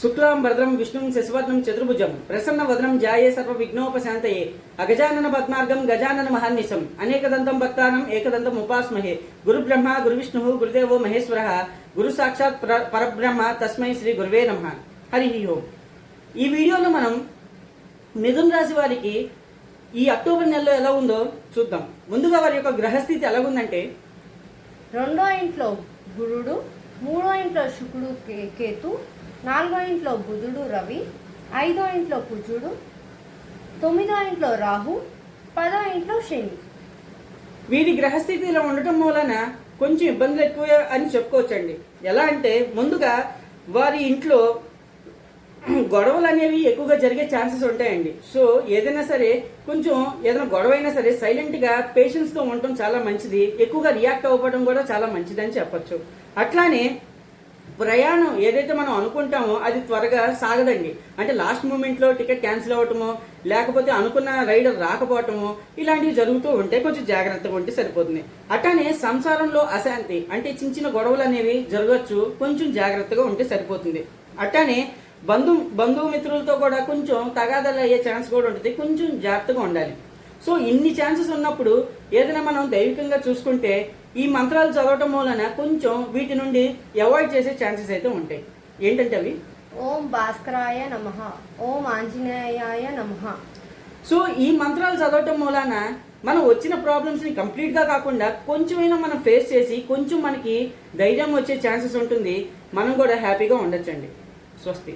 శుక్లాం భద్రం విష్ణుం శశివర్ణం చతుర్భుజం ప్రసన్న వదనం ధ్యాయే సర్వ విఘ్నోపశాంతయే అగజానన పద్మార్గం గజానన మహాన్నిశం అనేకదంతం భక్తానం ఏకదంతం ఉపాస్మహే గురు బ్రహ్మ గురు విష్ణు గురుదేవో మహేశ్వర గురు సాక్షాత్ పరబ్రహ్మ తస్మై శ్రీ గురువే నమః. హరి ఓం. ఈ వీడియోలో మనం మిథున రాశి వారికి ఈ అక్టోబర్ నెలలో ఎలా ఉందో చూద్దాం. ముందుగా వారి యొక్క గ్రహస్థితి ఎలాగుందంటే, రెండో ఇంట్లో గురుడు, మూడో ఇంట్లో శుక్రుడు కేతు, నాలుగో ఇంట్లో బుధుడు రవి, ఐదో ఇంట్లో కుజుడు, తొమ్మిదో ఇంట్లో రాహు, పదో ఇంట్లో శని. వీరి గ్రహస్థితి ఇలా ఉండటం వలన కొంచెం ఇబ్బందులు ఎక్కువ అని చెప్పుకోవచ్చండి. ఎలా అంటే, ముందుగా వారి ఇంట్లో గొడవలు అనేవి ఎక్కువగా జరిగే ఛాన్సెస్ ఉంటాయండి. సో ఏదైనా సరే కొంచెం ఏదైనా గొడవ అయినా సరే సైలెంట్ గా పేషెన్స్ తో ఉండటం చాలా మంచిది. ఎక్కువగా రియాక్ట్ అవ్వడం కూడా చాలా మంచిది అని చెప్పొచ్చు. అట్లానే ప్రయాణం ఏదైతే మనం అనుకుంటామో అది త్వరగా సాగదండి. అంటే లాస్ట్ మూమెంట్ లో టికెట్ క్యాన్సిల్ అవ్వటమో, లేకపోతే అనుకున్న రైడర్ రాకపోవటమో ఇలాంటివి జరుగుతూ ఉంటే కొంచెం జాగ్రత్తగా ఉంటే సరిపోతుంది. అట్లానే సంసారంలో అశాంతి అంటే చిన్న చిన్న గొడవలు అనేవి జరగచ్చు, కొంచెం జాగ్రత్తగా ఉంటే సరిపోతుంది. అట్లానే బంధుమిత్రులతో కూడా కొంచెం తగాదాలు అయ్యే ఛాన్స్ కూడా ఉంటుంది, కొంచెం జాగ్రత్తగా ఉండాలి. సో ఇన్ని ఛాన్సెస్ ఉన్నప్పుడు ఏదైనా మనం దైవికంగా చూసుకుంటే ఈ మంత్రాలు చదవటం వలన కొంచెం వీటి నుండి అవాయిడ్ చేసే ఛాన్సెస్ అయితే ఉంటాయి. ఏంటంటే అవి ఓం భాస్కరాయ నమః, ఓం ఆంజనేయాయ నమః. సో ఈ మంత్రాలు చదవటం వలన మనం వచ్చిన ప్రాబ్లమ్స్ ని కంప్లీట్ గా కాకుండా కొంచెమైనా మనం ఫేస్ చేసి కొంచెం మనకి ధైర్యం వచ్చే ఛాన్సెస్ ఉంటుంది. మనం కూడా హ్యాపీగా ఉండొచ్చండి. స్వస్తి.